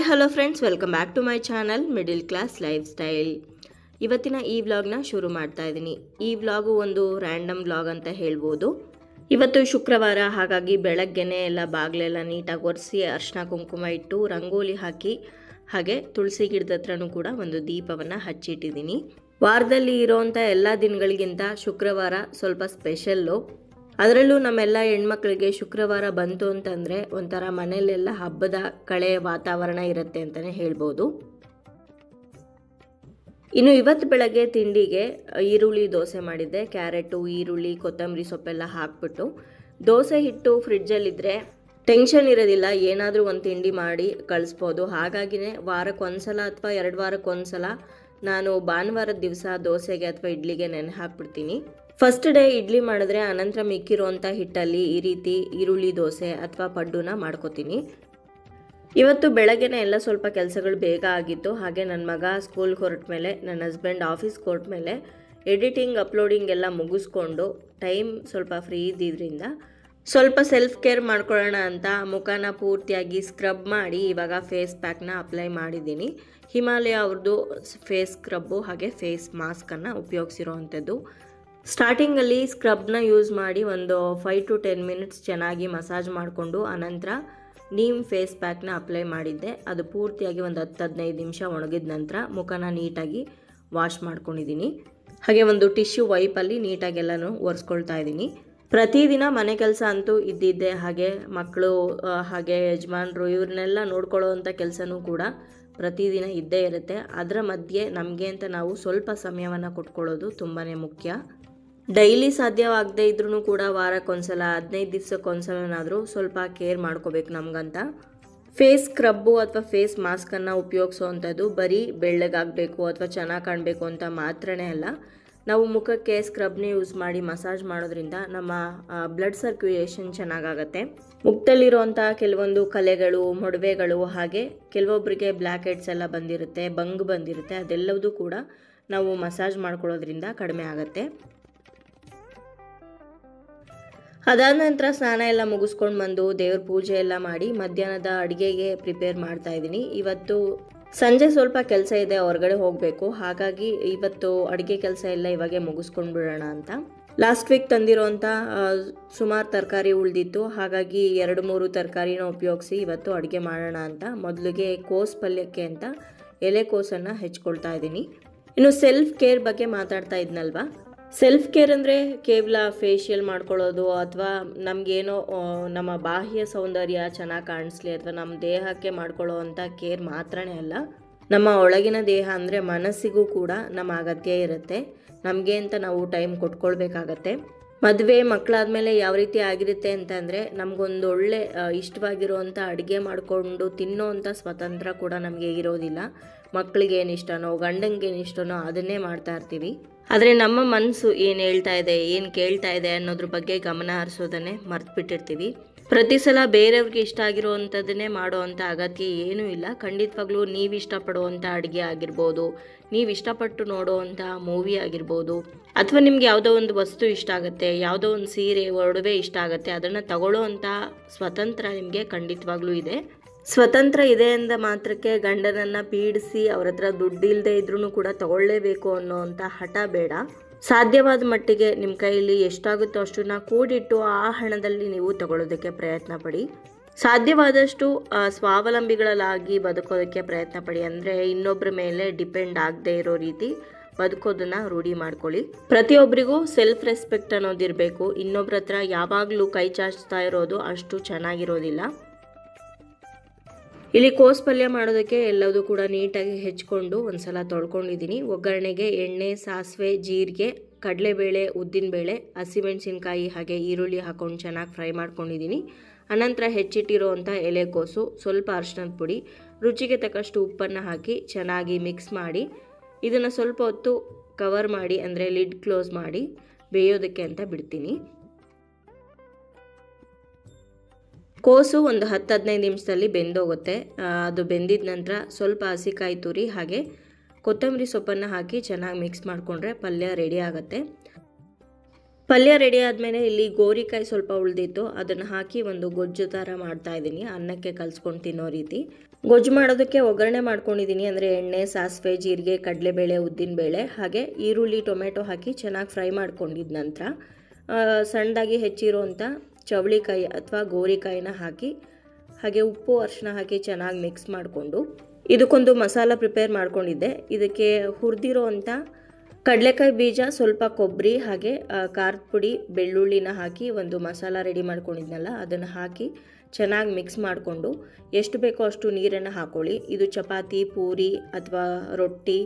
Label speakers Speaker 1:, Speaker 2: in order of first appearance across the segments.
Speaker 1: Hello friends, welcome back to my channel middle class lifestyle. ಇವತ್ತಿನ ಈ ವ್ಲಾಗ್ನ ಶುರು ಮಾಡ್ತಾ ಇದ್ದೀನಿ. ಈ ವ್ಲಾಗು ಒಂದು ರ್ಯಾಂಡಮ್ ವ್ಲಾಗ್ ಅಂತ ಹೇಳ್ಬೋದು. ಇವತ್ತು ಶುಕ್ರವಾರ, ಹಾಗಾಗಿ ಬೆಳಗ್ಗೆನೇ ಎಲ್ಲ ಬಾಗಿಲೆಲ್ಲ ನೀಟಾಗಿ ಒರೆಸಿ ಅರಿಶಿನ ಕುಂಕುಮ ಇಟ್ಟು ರಂಗೋಲಿ ಹಾಕಿ ಹಾಗೆ ತುಳಸಿ ಗಿಡದ ಹತ್ರನೂ ಕೂಡ ಒಂದು ದೀಪವನ್ನು ಹಚ್ಚಿಟ್ಟಿದ್ದೀನಿ. ವಾರದಲ್ಲಿ ಇರೋವಂಥ ಎಲ್ಲ ದಿನಗಳಿಗಿಂತ ಶುಕ್ರವಾರ ಸ್ವಲ್ಪ ಸ್ಪೆಷಲ್ಲು. ಅದರಲ್ಲೂ ನಮ್ಮೆಲ್ಲ ಹೆಣ್ಮಕ್ಳಿಗೆ ಶುಕ್ರವಾರ ಬಂತು ಅಂತಂದರೆ ಒಂಥರ ಮನೆಯಲ್ಲೆಲ್ಲ ಹಬ್ಬದ ಕಳೆ ವಾತಾವರಣ ಇರುತ್ತೆ ಅಂತಲೇ ಹೇಳ್ಬೋದು. ಇನ್ನು ಇವತ್ತು ಬೆಳಗ್ಗೆ ತಿಂಡಿಗೆ ಈರುಳ್ಳಿ ದೋಸೆ ಮಾಡಿದ್ದೆ. ಕ್ಯಾರೆಟು, ಈರುಳ್ಳಿ, ಕೊತ್ತಂಬರಿ ಸೊಪ್ಪೆಲ್ಲ ಹಾಕ್ಬಿಟ್ಟು. ದೋಸೆ ಹಿಟ್ಟು ಫ್ರಿಡ್ಜಲ್ಲಿದ್ದರೆ ಟೆನ್ಷನ್ ಇರೋದಿಲ್ಲ, ಏನಾದರೂ ಒಂದು ತಿಂಡಿ ಮಾಡಿ ಕಳಿಸ್ಬೋದು. ಹಾಗಾಗಿನೇ ವಾರಕ್ಕೊಂದ್ಸಲ ಅಥವಾ 2 ವಾರಕ್ಕೊಂದ್ಸಲ ನಾನು ಭಾನುವಾರದ ದಿವಸ ದೋಸೆಗೆ ಅಥವಾ ಇಡ್ಲಿಗೆ ನೆನೆ ಹಾಕ್ಬಿಡ್ತೀನಿ. ಫಸ್ಟ್ ಡೇ ಇಡ್ಲಿ ಮಾಡಿದ್ರೆ ಅನಂತರ ಮಿಕ್ಕಿರುವಂಥ ಹಿಟ್ಟಲ್ಲಿ ಈ ರೀತಿ ಈರುಳ್ಳಿ ದೋಸೆ ಅಥವಾ ಪಡ್ಡುನ ಮಾಡ್ಕೋತೀನಿ. ಇವತ್ತು ಬೆಳಗ್ಗೆನೇ ಎಲ್ಲ ಸ್ವಲ್ಪ ಕೆಲಸಗಳು ಬೇಗ ಆಗಿತ್ತು. ಹಾಗೆ ನನ್ನ ಮಗ ಸ್ಕೂಲ್ಗೆ ಹೊರಟ ಮೇಲೆ, ನನ್ನ ಹಸ್ಬೆಂಡ್ ಆಫೀಸ್ಗೆ ಹೊರಟ ಮೇಲೆ ಎಡಿಟಿಂಗ್ ಅಪ್ಲೋಡಿಂಗ್ ಎಲ್ಲ ಮುಗಿಸ್ಕೊಂಡು ಟೈಮ್ ಸ್ವಲ್ಪ ಫ್ರೀ ಇದ್ದಿದ್ದರಿಂದ ಸ್ವಲ್ಪ ಸೆಲ್ಫ್ ಕೇರ್ ಮಾಡ್ಕೊಳ್ಳೋಣ ಅಂತ ಮುಖನ ಪೂರ್ತಿಯಾಗಿ ಸ್ಕ್ರಬ್ ಮಾಡಿ ಇವಾಗ ಫೇಸ್ ಪ್ಯಾಕ್ನ ಅಪ್ಲೈ ಮಾಡಿದ್ದೀನಿ. ಹಿಮಾಲಯ ಅವ್ರದ್ದು ಫೇಸ್ ಸ್ಕ್ರಬ್ಬು ಹಾಗೆ ಫೇಸ್ ಮಾಸ್ಕನ್ನು ಉಪಯೋಗಿಸಿರೋವಂಥದ್ದು. ಸ್ಟಾರ್ಟಿಂಗಲ್ಲಿ ಸ್ಕ್ರಬ್ನ ಯೂಸ್ ಮಾಡಿ ಒಂದು 5 to 10 ಮಿನಿಟ್ಸ್ ಚೆನ್ನಾಗಿ ಮಸಾಜ್ ಮಾಡಿಕೊಂಡು ಅನಂತರ ನೀಮ್ ಫೇಸ್ ಪ್ಯಾಕ್ನ ಅಪ್ಲೈ ಮಾಡಿದ್ದೆ. ಅದು ಪೂರ್ತಿಯಾಗಿ ಒಂದು 10-15 ನಿಮಿಷ ಒಣಗಿದ ನಂತರ ಮುಖನ ನೀಟಾಗಿ ವಾಶ್ ಮಾಡ್ಕೊಂಡಿದ್ದೀನಿ. ಹಾಗೆ ಒಂದು ಟಿಶ್ಯೂ ವೈಪಲ್ಲಿ ನೀಟಾಗೆಲ್ಲನೂ ಒರೆಸ್ಕೊಳ್ತಾ ಇದ್ದೀನಿ. ಪ್ರತಿದಿನ ಮನೆ ಕೆಲಸ ಅಂತೂ ಇದ್ದಿದ್ದೆ. ಹಾಗೆ ಮಕ್ಕಳು ಹಾಗೆ ಯಜಮಾನರು ಇವ್ರನ್ನೆಲ್ಲ ನೋಡ್ಕೊಳ್ಳೋ ಅಂಥ ಕೆಲಸನೂ ಕೂಡ ಪ್ರತಿದಿನ ಇದ್ದೇ ಇರುತ್ತೆ. ಅದರ ಮಧ್ಯೆ ನಮಗೆ ಅಂತ ನಾವು ಸ್ವಲ್ಪ ಸಮಯವನ್ನು ಕೊಟ್ಕೊಳ್ಳೋದು ತುಂಬಾ ಮುಖ್ಯ. ಡೈಲಿ ಸಾಧ್ಯವಾಗದೇ ಇದ್ರೂ ಕೂಡ ವಾರಕ್ಕೊಂದ್ಸಲ 15 ದಿವಸಕ್ಕೊಂದ್ಸಲನಾದರೂ ಸ್ವಲ್ಪ ಕೇರ್ ಮಾಡ್ಕೋಬೇಕು ನಮಗಂತ. ಫೇಸ್ ಸ್ಕ್ರಬ್ಬು ಅಥವಾ ಫೇಸ್ ಮಾಸ್ಕನ್ನು ಉಪಯೋಗಿಸೋವಂಥದ್ದು ಬರೀ ಬೆಳ್ಳಗಾಗಬೇಕು ಅಥವಾ ಚೆನ್ನಾಗಿ ಕಾಣಬೇಕು ಅಂತ ಮಾತ್ರನೇ ಅಲ್ಲ. ನಾವು ಮುಖಕ್ಕೆ ಸ್ಕ್ರಬ್ನೇ ಯೂಸ್ ಮಾಡಿ ಮಸಾಜ್ ಮಾಡೋದ್ರಿಂದ ನಮ್ಮ ಬ್ಲಡ್ ಸರ್ಕ್ಯುಲೇಷನ್ ಚೆನ್ನಾಗಾಗತ್ತೆ. ಮುಖದಲ್ಲಿರುವಂಥ ಕೆಲವೊಂದು ಕಲೆಗಳು, ಮೊಡವೆಗಳು, ಹಾಗೆ ಕೆಲವೊಬ್ಬರಿಗೆ ಬ್ಲ್ಯಾಕ್ ಹೆಡ್ಸ್ ಎಲ್ಲ ಬಂದಿರುತ್ತೆ, ಬಂಗ್ ಬಂದಿರುತ್ತೆ, ಅದೆಲ್ಲವೂ ಕೂಡ ನಾವು ಮಸಾಜ್ ಮಾಡ್ಕೊಳ್ಳೋದ್ರಿಂದ ಕಡಿಮೆ ಆಗುತ್ತೆ. ಅದಾದ ನಂತರ ಸ್ನಾನ ಎಲ್ಲ ಮುಗಿಸ್ಕೊಂಡು ಬಂದು ದೇವ್ರ ಪೂಜೆ ಎಲ್ಲ ಮಾಡಿ ಮಧ್ಯಾಹ್ನದ ಅಡುಗೆಗೆ ಪ್ರಿಪೇರ್ ಮಾಡ್ತಾ ಇದ್ದೀನಿ. ಇವತ್ತು ಸಂಜೆ ಸ್ವಲ್ಪ ಕೆಲಸ ಇದೆ, ಹೊರಗಡೆ ಹೋಗಬೇಕು. ಹಾಗಾಗಿ ಇವತ್ತು ಅಡುಗೆ ಕೆಲಸ ಎಲ್ಲ ಇವಾಗೆ ಮುಗಿಸ್ಕೊಂಡು ಬಿಡೋಣ ಅಂತ. ಲಾಸ್ಟ್ ವೀಕ್ ತಂದಿರೋಂಥ ಸುಮಾರು ತರಕಾರಿ ಉಳಿದಿತ್ತು. ಹಾಗಾಗಿ 2-3 ತರಕಾರಿನ ಉಪಯೋಗಿಸಿ ಇವತ್ತು ಅಡುಗೆ ಮಾಡೋಣ ಅಂತ ಮೊದಲಿಗೆ ಕೋಸು ಪಲ್ಯಕ್ಕೆ ಅಂತ ಎಲೆಕೋಸನ್ನು ಹೆಚ್ಕೊಳ್ತಾ ಇದ್ದೀನಿ. ಇನ್ನು ಸೆಲ್ಫ್ ಕೇರ್ ಬಗ್ಗೆ ಮಾತಾಡ್ತಾ ಇದ್ನಲ್ವಾ. ಸೆಲ್ಫ್ ಕೇರ್ ಅಂದರೆ ಕೇವಲ ಫೇಶಿಯಲ್ ಮಾಡ್ಕೊಳ್ಳೋದು ಅಥವಾ ನಮಗೇನೋ ನಮ್ಮ ಬಾಹ್ಯ ಸೌಂದರ್ಯ ಚೆನ್ನಾಗಿ ಕಾಣಿಸ್ಲಿ ಅಥವಾ ನಮ್ಮ ದೇಹಕ್ಕೆ ಮಾಡ್ಕೊಳ್ಳೋ ಅಂಥ ಕೇರ್ ಮಾತ್ರನೇ ಅಲ್ಲ. ನಮ್ಮ ಒಳಗಿನ ದೇಹ ಅಂದರೆ ಮನಸ್ಸಿಗೂ ಕೂಡ ನಮ್ಮ ಅಗತ್ಯ ಇರುತ್ತೆ. ನಮಗೆ ಅಂತ ನಾವು ಟೈಮ್ ಕೊಟ್ಕೊಳ್ಬೇಕಾಗತ್ತೆ. ಮದುವೆ ಮಕ್ಕಳಾದ್ಮೇಲೆ ಯಾವ ರೀತಿ ಆಗಿರುತ್ತೆ ಅಂತಂದರೆ ನಮಗೊಂದು ಒಳ್ಳೆ ಇಷ್ಟವಾಗಿರುವಂಥ ಅಡುಗೆ ಮಾಡಿಕೊಂಡು ತಿನ್ನೋವಂಥ ಸ್ವತಂತ್ರ ಕೂಡ ನಮಗೆ ಇರೋದಿಲ್ಲ. ಮಕ್ಕಳಿಗೇನು ಇಷ್ಟನೋ, ಗಂಡಂಗೇನು ಇಷ್ಟನೋ ಅದನ್ನೇ ಮಾಡ್ತಾ ಇರ್ತೀವಿ. ಆದರೆ ನಮ್ಮ ಮನಸ್ಸು ಏನು ಹೇಳ್ತಾ ಇದೆ, ಏನು ಕೇಳ್ತಾ ಇದೆ ಅನ್ನೋದ್ರ ಬಗ್ಗೆ ಗಮನ ಹರಿಸೋದನ್ನೇ ಮರ್ತ್ಬಿಟ್ಟಿರ್ತೀವಿ. ಪ್ರತಿ ಸಲ ಬೇರೆಯವ್ರಿಗೆ ಇಷ್ಟ ಆಗಿರೋವಂಥದ್ದನ್ನೇ ಮಾಡೋ ಅಂಥ ಅಗತ್ಯ ಏನೂ ಇಲ್ಲ. ಖಂಡಿತವಾಗ್ಲೂ ನೀವು ಇಷ್ಟಪಡುವಂಥ ಅಡುಗೆ ಆಗಿರ್ಬೋದು, ನೀವು ಇಷ್ಟಪಟ್ಟು ನೋಡೋವಂಥ ಮೂವಿ ಆಗಿರ್ಬೋದು, ಅಥವಾ ನಿಮ್ಗೆ ಯಾವುದೋ ಒಂದು ವಸ್ತು ಇಷ್ಟ ಆಗುತ್ತೆ, ಯಾವುದೋ ಒಂದು ಸೀರೆ, ಒಡವೆ ಇಷ್ಟ ಆಗುತ್ತೆ, ಅದನ್ನು ತಗೊಳ್ಳೋ ಅಂಥ ಸ್ವತಂತ್ರ ನಿಮಗೆ ಖಂಡಿತವಾಗ್ಲೂ ಇದೆ. ಸ್ವತಂತ್ರ ಇದೆ ಅಂದ ಮಾತ್ರಕ್ಕೆ ಗಂಡನನ್ನು ಪೀಡಿಸಿ ಅವ್ರ ಹತ್ರ ದುಡ್ಡಿಲ್ಲದೆ ಇದ್ರೂ ಕೂಡ ತಗೊಳ್ಳೇಬೇಕು ಅನ್ನೋವಂಥ ಹಠ ಬೇಡ. ಸಾಧ್ಯವಾದ ಮಟ್ಟಿಗೆ ನಿಮ್ಮ ಕೈಯಲ್ಲಿ ಎಷ್ಟಾಗುತ್ತೋ ಅಷ್ಟನ್ನ ಕೂಡಿಟ್ಟು ಆ ಹಣದಲ್ಲಿ ನೀವು ತಗೊಳ್ಳೋದಕ್ಕೆ ಪ್ರಯತ್ನ ಪಡಿ. ಸಾಧ್ಯವಾದಷ್ಟು ಸ್ವಾವಲಂಬಿಗಳಾಗಿ ಬದುಕೋದಕ್ಕೆ ಪ್ರಯತ್ನ ಪಡಿ. ಅಂದರೆ ಇನ್ನೊಬ್ಬರ ಮೇಲೆ ಡಿಪೆಂಡ್ ಆಗದೆ ಇರೋ ರೀತಿ ಬದುಕೋದನ್ನು ರೂಢಿ ಮಾಡ್ಕೊಳ್ಳಿ. ಪ್ರತಿಯೊಬ್ಬರಿಗೂ ಸೆಲ್ಫ್ ರೆಸ್ಪೆಕ್ಟ್ ಅನ್ನೋದಿರಬೇಕು. ಇನ್ನೊಬ್ಬರ ಹತ್ರ ಯಾವಾಗಲೂ ಕೈ ಚಾಚ್ತಾ ಇರೋದು ಅಷ್ಟು ಚೆನ್ನಾಗಿರೋದಿಲ್ಲ. ಇಲ್ಲಿ ಕೋಸು ಪಲ್ಯ ಮಾಡೋದಕ್ಕೆ ಎಲ್ಲದೂ ಕೂಡ ನೀಟಾಗಿ ಹೆಚ್ಕೊಂಡು ಒಂದ್ಸಲ ತೊಳ್ಕೊಂಡಿದ್ದೀನಿ. ಒಗ್ಗರಣೆಗೆ ಎಣ್ಣೆ, ಸಾಸಿವೆ, ಜೀರಿಗೆ, ಕಡಲೆಬೇಳೆ, ಉದ್ದಿನಬೇಳೆ, ಹಸಿಮೆಣಸಿನ್ಕಾಯಿ ಹಾಗೆ ಈರುಳ್ಳಿ ಹಾಕ್ಕೊಂಡು ಚೆನ್ನಾಗಿ ಫ್ರೈ ಮಾಡ್ಕೊಂಡಿದ್ದೀನಿ. ಅನಂತರ ಹೆಚ್ಚಿಟ್ಟಿರೋವಂಥ ಎಲೆಕೋಸು, ಸ್ವಲ್ಪ ಅರಿಶಿನದ ಪುಡಿ, ರುಚಿಗೆ ತಕ್ಕಷ್ಟು ಉಪ್ಪನ್ನು ಹಾಕಿ ಚೆನ್ನಾಗಿ ಮಿಕ್ಸ್ ಮಾಡಿ ಇದನ್ನು ಸ್ವಲ್ಪ ಹೊತ್ತು ಕವರ್ ಮಾಡಿ, ಅಂದರೆ ಲಿಡ್ ಕ್ಲೋಸ್ ಮಾಡಿ ಬೇಯೋದಕ್ಕೆ ಅಂತ ಬಿಡ್ತೀನಿ. ಕೋಸು ಒಂದು 10-15 ನಿಮಿಷದಲ್ಲಿ ಬೆಂದೋಗುತ್ತೆ. ಅದು ಬೆಂದಿದ ನಂತರ ಸ್ವಲ್ಪ ಹಸಿಕಾಯಿ ತುರಿ ಹಾಗೆ ಕೊತ್ತಂಬರಿ ಸೊಪ್ಪನ್ನು ಹಾಕಿ ಚೆನ್ನಾಗಿ ಮಿಕ್ಸ್ ಮಾಡಿಕೊಂಡ್ರೆ ಪಲ್ಯ ರೆಡಿ ಆಗುತ್ತೆ. ಪಲ್ಯ ರೆಡಿ ಆದಮೇಲೆ ಇಲ್ಲಿ ಗೋರಿಕಾಯಿ ಸ್ವಲ್ಪ ಉಳಿದಿತ್ತು, ಅದನ್ನು ಹಾಕಿ ಒಂದು ಗೊಜ್ಜು ಥರ ಮಾಡ್ತಾ ಇದ್ದೀನಿ, ಅನ್ನಕ್ಕೆ ಕಲಿಸ್ಕೊಂಡು ತಿನ್ನೋ ರೀತಿ. ಗೊಜ್ಜು ಮಾಡೋದಕ್ಕೆ ಒಗ್ಗರಣೆ ಮಾಡ್ಕೊಂಡಿದ್ದೀನಿ, ಅಂದರೆ ಎಣ್ಣೆ, ಸಾಸಿವೆ, ಜೀರಿಗೆ, ಕಡಲೆಬೇಳೆ, ಉದ್ದಿನಬೇಳೆ, ಹಾಗೆ ಈರುಳ್ಳಿ, ಟೊಮೆಟೊ ಹಾಕಿ ಚೆನ್ನಾಗಿ ಫ್ರೈ ಮಾಡ್ಕೊಂಡಿದ್ದ ನಂತರ ಸಣ್ಣದಾಗಿ ಹೆಚ್ಚಿರುವಂಥ ಚವಳಿಕಾಯಿ ಅಥವಾ ಗೋರಿಕಾಯಿನ ಹಾಕಿ, ಹಾಗೆ ಉಪ್ಪು, ಅರಿಶಿನ ಹಾಕಿ ಚೆನ್ನಾಗಿ ಮಿಕ್ಸ್ ಮಾಡಿಕೊಂಡು ಇದಕ್ಕೊಂದು ಮಸಾಲ ಪ್ರಿಪೇರ್ ಮಾಡ್ಕೊಂಡಿದ್ದೆ. ಇದಕ್ಕೆ ಹುರಿದಿರೋವಂಥ ಕಡಲೆಕಾಯಿ ಬೀಜ, ಸ್ವಲ್ಪ ಕೊಬ್ಬರಿ, ಹಾಗೆ ಖಾರದ ಪುಡಿ, ಬೆಳ್ಳುಳ್ಳಿನ ಹಾಕಿ ಒಂದು ಮಸಾಲ ರೆಡಿ ಮಾಡ್ಕೊಂಡಿದ್ನಲ್ಲ ಅದನ್ನು ಹಾಕಿ ಚೆನ್ನಾಗಿ ಮಿಕ್ಸ್ ಮಾಡಿಕೊಂಡು ಎಷ್ಟು ಬೇಕೋ ಅಷ್ಟು ನೀರನ್ನು ಹಾಕ್ಕೊಳ್ಳಿ. ಇದು ಚಪಾತಿ, ಪೂರಿ ಅಥವಾ ರೊಟ್ಟಿ,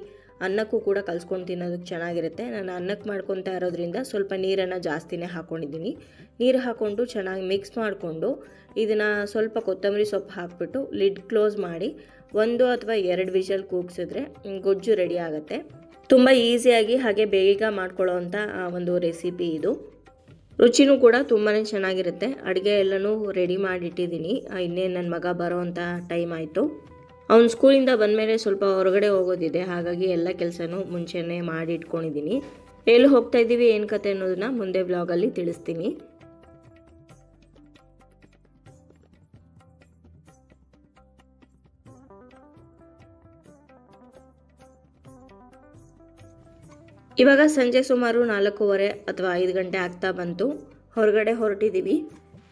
Speaker 1: ಅನ್ನಕ್ಕೂ ಕೂಡ ಕಲಿಸ್ಕೊಂಡು ತಿನ್ನೋದಕ್ಕೆ ಚೆನ್ನಾಗಿರುತ್ತೆ. ನಾನು ಅನ್ನಕ್ಕೆ ಮಾಡ್ಕೊತಾ ಇರೋದ್ರಿಂದ ಸ್ವಲ್ಪ ನೀರನ್ನು ಜಾಸ್ತಿನೇ ಹಾಕ್ಕೊಂಡಿದ್ದೀನಿ. ನೀರು ಹಾಕ್ಕೊಂಡು ಚೆನ್ನಾಗಿ ಮಿಕ್ಸ್ ಮಾಡಿಕೊಂಡು ಇದನ್ನು ಸ್ವಲ್ಪ ಕೊತ್ತಂಬರಿ ಸೊಪ್ಪು ಹಾಕಿಬಿಟ್ಟು ಲಿಡ್ ಕ್ಲೋಸ್ ಮಾಡಿ 1 ಅಥವಾ 2 ವಿಷಲ್ ಕೂಗಿಸಿದ್ರೆ ಗೊಜ್ಜು ರೆಡಿ ಆಗುತ್ತೆ. ತುಂಬ ಈಸಿಯಾಗಿ ಹಾಗೆ ಬೇಗ ಮಾಡ್ಕೊಳ್ಳೋವಂಥ ಒಂದು ರೆಸಿಪಿ ಇದು. ರುಚಿನೂ ಕೂಡ ತುಂಬಾ ಚೆನ್ನಾಗಿರುತ್ತೆ. ಅಡುಗೆ ಎಲ್ಲನೂ ರೆಡಿ ಮಾಡಿಟ್ಟಿದ್ದೀನಿ. ಇನ್ನೇನು ನನ್ನ ಮಗ ಬರೋವಂಥ ಟೈಮ್ ಆಯಿತು. ಅವ್ನು ಸ್ಕೂಲಿಂದ ಬಂದಮೇಲೆ ಸ್ವಲ್ಪ ಹೊರಗಡೆ ಹೋಗೋದಿದೆ, ಹಾಗಾಗಿ ಎಲ್ಲ ಕೆಲಸನೂ ಮುಂಚೆನೇ ಮಾಡಿ ಇಟ್ಕೊಂಡಿದ್ದೀನಿ. ಎಲ್ಲಿ ಹೋಗ್ತಾ ಇದ್ದೀವಿ, ಏನು ಕತೆ ಅನ್ನೋದನ್ನ ಮುಂದೆ ವ್ಲಾಗಲ್ಲಿ ತಿಳಿಸ್ತೀನಿ. ಇವಾಗ ಸಂಜೆ ಸುಮಾರು 4:15 ಅಥವಾ 5 ಗಂಟೆ ಆಗ್ತಾ ಬಂತು. ಹೊರಗಡೆ ಹೊರಟಿದ್ದೀವಿ.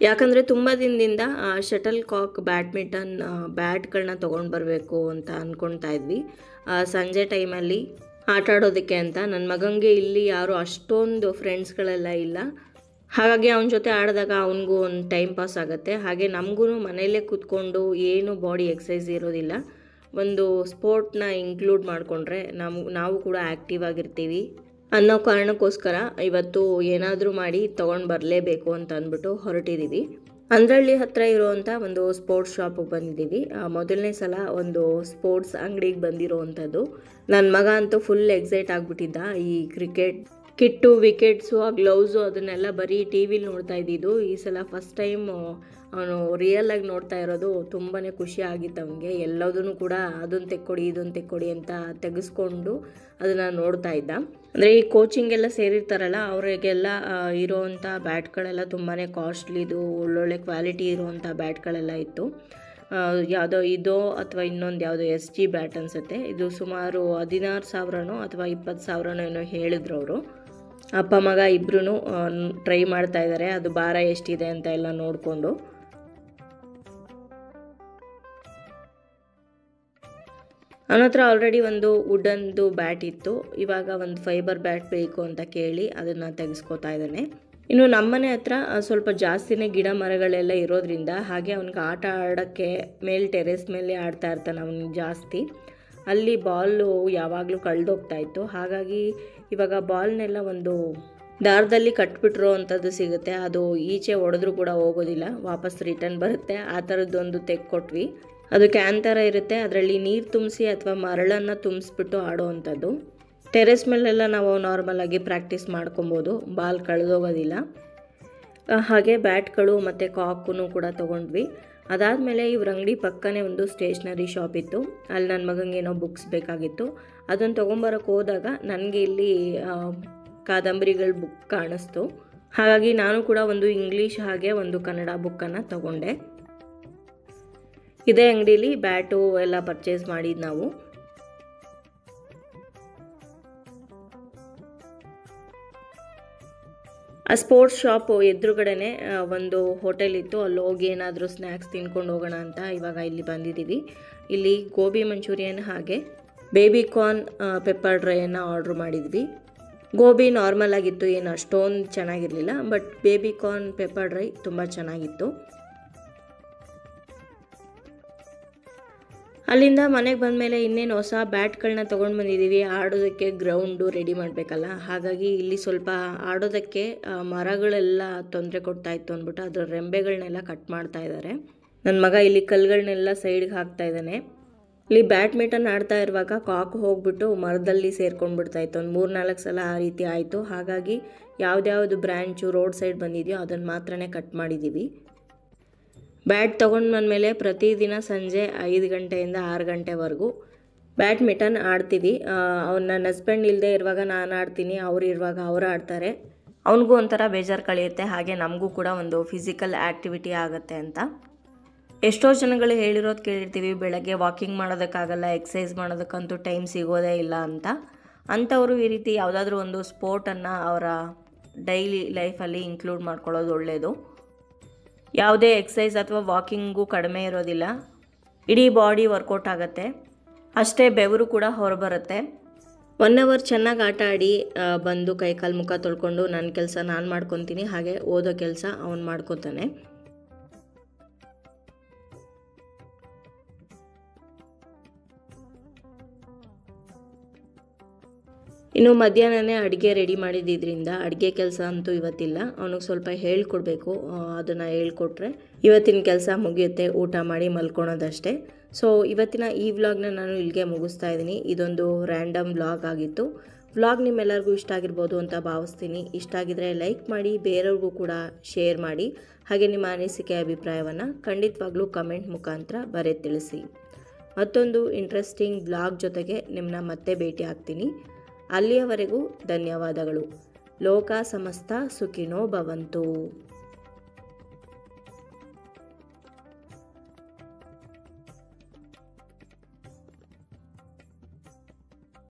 Speaker 1: ಯಾಕಂದರೆ ತುಂಬ ದಿನದಿಂದ ಶಟಲ್ ಕಾಕ್ ಬ್ಯಾಡ್ಮಿಂಟನ್ ಬ್ಯಾಟ್ಗಳನ್ನ ತೊಗೊಂಡು ಬರಬೇಕು ಅಂತ ಅಂದ್ಕೊಳ್ತಾ ಇದ್ವಿ ಸಂಜೆ ಟೈಮಲ್ಲಿ ಆಟ ಆಡೋದಕ್ಕೆ ಅಂತ. ನನ್ನ ಮಗನಿಗೆ ಇಲ್ಲಿ ಯಾರು ಅಷ್ಟೊಂದು ಫ್ರೆಂಡ್ಸ್ಗಳೆಲ್ಲ ಇಲ್ಲ, ಹಾಗಾಗಿ ಅವನ ಜೊತೆ ಆಡಿದಾಗ ಅವನಿಗೂ ಒಂದು ಟೈಮ್ ಪಾಸ್ ಆಗುತ್ತೆ. ಹಾಗೆ ನಮಗೂ ಮನೆಯಲ್ಲೇ ಕೂತ್ಕೊಂಡು ಏನು ಬಾಡಿ ಎಕ್ಸಸೈಸ್ ಇರೋದಿಲ್ಲ. ಒಂದು ಸ್ಪೋರ್ಟ್ನ ಇನ್ಕ್ಲೂಡ್ ಮಾಡಿಕೊಂಡ್ರೆ ನಾವು ಕೂಡ ಆ್ಯಕ್ಟಿವ್ ಆಗಿರ್ತೀವಿ ಅನ್ನೋ ಕಾರಣಕ್ಕೋಸ್ಕರ ಇವತ್ತು ಏನಾದರೂ ಮಾಡಿ ತೊಗೊಂಡು ಬರಲೇಬೇಕು ಅಂತ ಅಂದ್ಬಿಟ್ಟು ಹೊರಟಿದ್ದೀವಿ. ಅಂದ್ರಳ್ಳಿ ಹತ್ತಿರ ಇರೋವಂಥ ಒಂದು ಸ್ಪೋರ್ಟ್ಸ್ ಶಾಪಿಗೆ ಬಂದಿದ್ದೀವಿ. ಮೊದಲನೇ ಸಲ ಒಂದು ಸ್ಪೋರ್ಟ್ಸ್ ಅಂಗಡಿಗೆ ಬಂದಿರೋವಂಥದ್ದು. ನನ್ನ ಮಗ ಅಂತೂ ಫುಲ್ ಎಕ್ಸೈಟ್ ಆಗಿಬಿಟ್ಟಿದ್ದ. ಈ ಕ್ರಿಕೆಟ್ ಕಿಟ್ಟು, ವಿಕೆಟ್ಸು, ಆ ಗ್ಲೌಸು ಅದನ್ನೆಲ್ಲ ಬರೀ ಟಿ ವಿಲಿ ನೋಡ್ತಾ ಇದ್ದಿದ್ದು. ಈ ಸಲ ಫಸ್ಟ್ ಟೈಮ್ ಅವನು ರಿಯಲಾಗಿ ನೋಡ್ತಾ ಇರೋದು. ತುಂಬಾ ಖುಷಿ ಆಗಿತ್ತು ಅವನಿಗೆ. ಎಲ್ಲದೂ ಕೂಡ ಅದನ್ನು ತೆಕ್ಕೊಡಿ, ಇದನ್ನು ತೆಕ್ಕೊಡಿ ಅಂತ ತೆಗೆಸ್ಕೊಂಡು ಅದನ್ನು ನೋಡ್ತಾ ಇದ್ದ. ಅಂದರೆ ಈ ಕೋಚಿಂಗ್ ಎಲ್ಲ ಸೇರಿರ್ತಾರಲ್ಲ ಅವರಿಗೆಲ್ಲ ಇರೋವಂಥ ಬ್ಯಾಟ್ಗಳೆಲ್ಲ ತುಂಬಾ ಕಾಸ್ಟ್ಲಿದು, ಒಳ್ಳೊಳ್ಳೆ ಕ್ವಾಲಿಟಿ ಇರುವಂಥ ಬ್ಯಾಟ್ಗಳೆಲ್ಲ ಇತ್ತು. ಯಾವುದೋ ಇದೋ ಅಥವಾ ಇನ್ನೊಂದು ಯಾವುದೋ SG ಬ್ಯಾಟ್ ಅನಿಸುತ್ತೆ. ಇದು ಸುಮಾರು 16,000 ಅಥವಾ 20,000 ಏನೋ ಹೇಳಿದ್ರು ಅವರು. ಅಪ್ಪ ಮಗ ಇಬ್ಬರೂ ಟ್ರೈ ಮಾಡ್ತಾ ಇದ್ದಾರೆ, ಅದು ಭಾರ ಎಷ್ಟಿದೆ ಅಂತ ಎಲ್ಲ ನೋಡಿಕೊಂಡು. ಅವನ ಹತ್ರ ಆಲ್ರೆಡಿ ಒಂದು ವುಡನ್ದು ಬ್ಯಾಟ್ ಇತ್ತು. ಇವಾಗ ಒಂದು ಫೈಬರ್ ಬ್ಯಾಟ್ ಬೇಕು ಅಂತ ಕೇಳಿ ಅದನ್ನು ತೆಗೆಸ್ಕೋತಾ ಇದ್ದಾನೆ. ಇನ್ನು ನಮ್ಮನೆ ಹತ್ರ ಸ್ವಲ್ಪ ಜಾಸ್ತಿನೇ ಗಿಡ ಮರಗಳೆಲ್ಲ ಇರೋದ್ರಿಂದ, ಹಾಗೆ ಅವ್ನಿಗೆ ಆಟ ಆಡೋಕ್ಕೆ ಟೆರೆಸ್ ಮೇಲೆ ಆಡ್ತಾ ಇರ್ತಾನೆ ಅವನು ಜಾಸ್ತಿ. ಅಲ್ಲಿ ಬಾಲು ಯಾವಾಗಲೂ ಕಳೆದೋಗ್ತಾ ಇತ್ತು. ಹಾಗಾಗಿ ಇವಾಗ ಬಾಲ್ನೆಲ್ಲ ಒಂದು ದಾರದಲ್ಲಿ ಕಟ್ಬಿಟ್ಟಿರೋ ಅಂಥದ್ದು ಸಿಗುತ್ತೆ. ಅದು ಈಚೆ ಹೊಡೆದ್ರೂ ಕೂಡ ಹೋಗೋದಿಲ್ಲ, ವಾಪಸ್ ರಿಟರ್ನ್ ಬರುತ್ತೆ. ಆ ಥರದ್ದೊಂದು ತೆಕ್ಕೊಟ್ವಿ. ಅದು ಕ್ಯಾನ್ ಥರ ಇರುತ್ತೆ, ಅದರಲ್ಲಿ ನೀರು ತುಂಬಿಸಿ ಅಥವಾ ಮರಳನ್ನು ತುಂಬಿಸ್ಬಿಟ್ಟು ಆಡೋ ಅಂಥದ್ದು. ಟೆರೆಸ್ ಮೇಲೆಲ್ಲ ನಾವು ನಾರ್ಮಲಾಗಿ ಪ್ರಾಕ್ಟೀಸ್ ಮಾಡ್ಕೊಬೋದು, ಬಾಲ್ ಕಳೆದೋಗೋದಿಲ್ಲ. ಹಾಗೆ ಬ್ಯಾಟ್ಗಳು ಮತ್ತು ಕಾಕೂ ಕೂಡ ತೊಗೊಂಡ್ವಿ. ಅದಾದಮೇಲೆ ಇವ್ರ ಅಂಗಡಿ ಪಕ್ಕನೇ ಒಂದು ಸ್ಟೇಷ್ನರಿ ಶಾಪ್ ಇತ್ತು. ಅಲ್ಲಿ ನನ್ನ ಮಗನಿಗೆ ಏನೋ ಬುಕ್ಸ್ ಬೇಕಾಗಿತ್ತು. ಅದನ್ನು ತೊಗೊಂಬರೋಕ್ಕೆ ಹೋದಾಗ ನನಗೆ ಇಲ್ಲಿ ಕಾದಂಬರಿಗಳ ಬುಕ್ ಕಾಣಿಸ್ತು. ಹಾಗಾಗಿ ನಾನು ಕೂಡ ಒಂದು ಇಂಗ್ಲೀಷ್ ಹಾಗೆ ಒಂದು ಕನ್ನಡ ಬುಕ್ಕನ್ನು ತೊಗೊಂಡೆ. ಇದೇ ಅಂಗಡೀಲಿ ಬ್ಯಾಟು ಎಲ್ಲ ಪರ್ಚೇಸ್ ಮಾಡಿದ್ದು ನಾವು. ಆ ಸ್ಪೋರ್ಟ್ಸ್ ಶಾಪ್ ಎದುರುಗಡೆನೆ ಒಂದು ಹೋಟೆಲ್ ಇತ್ತು. ಅಲ್ಲಿ ಹೋಗಿ ಏನಾದರೂ ಸ್ನ್ಯಾಕ್ಸ್ ತಿನ್ಕೊಂಡು ಹೋಗೋಣ ಅಂತ ಇವಾಗ ಇಲ್ಲಿ ಬಂದಿದ್ದೀವಿ. ಇಲ್ಲಿ ಗೋಬಿ ಮಂಚೂರಿಯನ್ ಹಾಗೆ ಬೇಬಿ ಕಾರ್ನ್ ಪೆಪ್ಪರ್ ಡ್ರೈಯನ್ನು ಆರ್ಡ್ರ್ ಮಾಡಿದ್ವಿ. ಗೋಬಿ ನಾರ್ಮಲ್ ಆಗಿತ್ತು, ಏನು ಅಷ್ಟೊಂದು ಚೆನ್ನಾಗಿರಲಿಲ್ಲ. But baby corn pepper dry ತುಂಬ ಚೆನ್ನಾಗಿತ್ತು. ಅಲ್ಲಿಂದ ಮನೆಗೆ ಬಂದಮೇಲೆ ಇನ್ನೇನು ಹೊಸ ಬ್ಯಾಟ್ಗಳನ್ನ ತೊಗೊಂಡು ಬಂದಿದ್ದೀವಿ. ಆಡೋದಕ್ಕೆ ಗ್ರೌಂಡು ರೆಡಿ ಮಾಡಬೇಕಲ್ಲ, ಹಾಗಾಗಿ ಇಲ್ಲಿ ಸ್ವಲ್ಪ ಆಡೋದಕ್ಕೆ ಮರಗಳೆಲ್ಲ ತೊಂದರೆ ಕೊಡ್ತಾಯಿತ್ತು ಅಂದ್ಬಿಟ್ಟು ಅದರ ರೆಂಬೆಗಳನ್ನೆಲ್ಲ ಕಟ್ ಮಾಡ್ತಾ ಇದ್ದಾರೆ. ನನ್ನ ಮಗ ಇಲ್ಲಿ ಕಲ್ಲುಗಳನ್ನೆಲ್ಲ ಸೈಡ್ಗೆ ಹಾಕ್ತಾ ಇದ್ದಾನೆ. ಇಲ್ಲಿ ಬ್ಯಾಡ್ಮಿಂಟನ್ ಆಡ್ತಾ ಇರುವಾಗ ಕಾಕು ಹೋಗ್ಬಿಟ್ಟು ಮರದಲ್ಲಿ ಸೇರ್ಕೊಂಡ್ಬಿಡ್ತಾಯಿತ್ತು. ಒಂದು 3-4 ಸಲ ಆ ರೀತಿ ಆಯಿತು. ಹಾಗಾಗಿ ಯಾವುದ್ಯಾವುದು ಬ್ರ್ಯಾಂಚು ರೋಡ್ ಸೈಡ್ ಬಂದಿದೆಯೋ ಅದನ್ನು ಮಾತ್ರನೇ ಕಟ್ ಮಾಡಿದ್ದೀವಿ. ಬ್ಯಾಟ್ ತೊಗೊಂಡು ಬಂದಮೇಲೆ ಪ್ರತಿದಿನ ಸಂಜೆ 5 ಗಂಟೆಯಿಂದ 6 ಗಂಟೆವರೆಗೂ ಬ್ಯಾಡ್ಮಿಂಟನ್ ಆಡ್ತೀವಿ. ನನ್ನ ಹಸ್ಬೆಂಡ್ ಇಲ್ಲದೆ ಇರುವಾಗ ನಾನು ಆಡ್ತೀನಿ, ಅವ್ರು ಇರುವಾಗ ಅವ್ರು ಆಡ್ತಾರೆ. ಅವನಿಗೂ ಒಂಥರ ಬೇಜಾರು ಕಳೆಯುತ್ತೆ, ಹಾಗೆ ನಮಗೂ ಕೂಡ ಒಂದು ಫಿಸಿಕಲ್ ಆ್ಯಕ್ಟಿವಿಟಿ ಆಗುತ್ತೆ ಅಂತ. ಎಷ್ಟೋ ಜನಗಳು ಹೇಳಿರೋದು ಕೇಳಿರ್ತೀವಿ, ಬೆಳಗ್ಗೆ ವಾಕಿಂಗ್ ಮಾಡೋದಕ್ಕಾಗಲ್ಲ, ಎಕ್ಸಸೈಸ್ ಮಾಡೋದಕ್ಕಂತೂ ಟೈಮ್ ಸಿಗೋದೇ ಇಲ್ಲ ಅಂತ. ಅಂಥವರು ಈ ರೀತಿ ಯಾವುದಾದ್ರೂ ಒಂದು ಸ್ಪೋರ್ಟನ್ನು ಅವರ ಡೈಲಿ ಲೈಫಲ್ಲಿ ಇನ್ಕ್ಲೂಡ್ ಮಾಡ್ಕೊಳ್ಳೋದು ಒಳ್ಳೆಯದು. ಯಾವುದೇ ಎಕ್ಸಸೈಸ್ ಅಥವಾ ವಾಕಿಂಗು ಕಡಿಮೆ ಇರೋದಿಲ್ಲ, ಇಡೀ ಬಾಡಿ ವರ್ಕೌಟ್ ಆಗುತ್ತೆ, ಅಷ್ಟೇ ಬೆವರು ಕೂಡ ಹೊರಬರುತ್ತೆ. 1 ಅವರ್ ಚೆನ್ನಾಗಿ ಆಟ ಆಡಿ ಬಂದು ಕೈಕಾಲು ಮುಖ ತೊಳ್ಕೊಂಡು ನನ್ನ ಕೆಲಸ ನಾನು ಮಾಡ್ಕೊತೀನಿ, ಹಾಗೆ ಓದೋ ಕೆಲಸ ಅವನು ಮಾಡ್ಕೊತಾನೆ. ಇನ್ನು ಮಧ್ಯಾಹ್ನನೇ ಅಡುಗೆ ರೆಡಿ ಮಾಡಿದ್ದಿದ್ದರಿಂದ ಅಡುಗೆ ಕೆಲಸ ಅಂತೂ ಇವತ್ತಿಲ್ಲ. ಅವನಿಗೆ ಸ್ವಲ್ಪ ಹೇಳ್ಕೊಡ್ಬೇಕು, ಅದನ್ನು ಹೇಳ್ಕೊಟ್ರೆ ಇವತ್ತಿನ ಕೆಲಸ ಮುಗಿಯುತ್ತೆ, ಊಟ ಮಾಡಿ ಮಲ್ಕೊಳೋದಷ್ಟೇ. ಸೊ ಇವತ್ತಿನ ಈ ವ್ಲಾಗ್ನ ನಾನು ಇಲ್ಲಿಗೆ ಮುಗಿಸ್ತಾ ಇದ್ದೀನಿ. ಇದೊಂದು ರ್ಯಾಂಡಮ್ ವ್ಲಾಗ್ ಆಗಿತ್ತು. ವ್ಲಾಗ್ ನಿಮ್ಮೆಲ್ಲರಿಗೂ ಇಷ್ಟ ಆಗಿರ್ಬೋದು ಅಂತ ಭಾವಿಸ್ತೀನಿ. ಇಷ್ಟ ಆಗಿದ್ರೆ ಲೈಕ್ ಮಾಡಿ, ಬೇರೆಯವ್ರಿಗೂ ಕೂಡ ಶೇರ್ ಮಾಡಿ, ಹಾಗೆ ನಿಮ್ಮ ಅನಿಸಿಕೆ ಅಭಿಪ್ರಾಯವನ್ನು ಖಂಡಿತವಾಗ್ಲೂ ಕಮೆಂಟ್ ಮುಖಾಂತರ ಬರೆದು ತಿಳಿಸಿ. ಮತ್ತೊಂದು ಇಂಟ್ರೆಸ್ಟಿಂಗ್ ವ್ಲಾಗ್ ಜೊತೆಗೆ ನಿಮ್ಮನ್ನ ಮತ್ತೆ ಭೇಟಿ ಆಗ್ತೀನಿ. ಅಲ್ಲಿಯವರೆಗೂ ಧನ್ಯವಾದಗಳು. ಲೋಕ ಸಮಸ್ತ ಸುಖಿನೋ ಭವಂತು.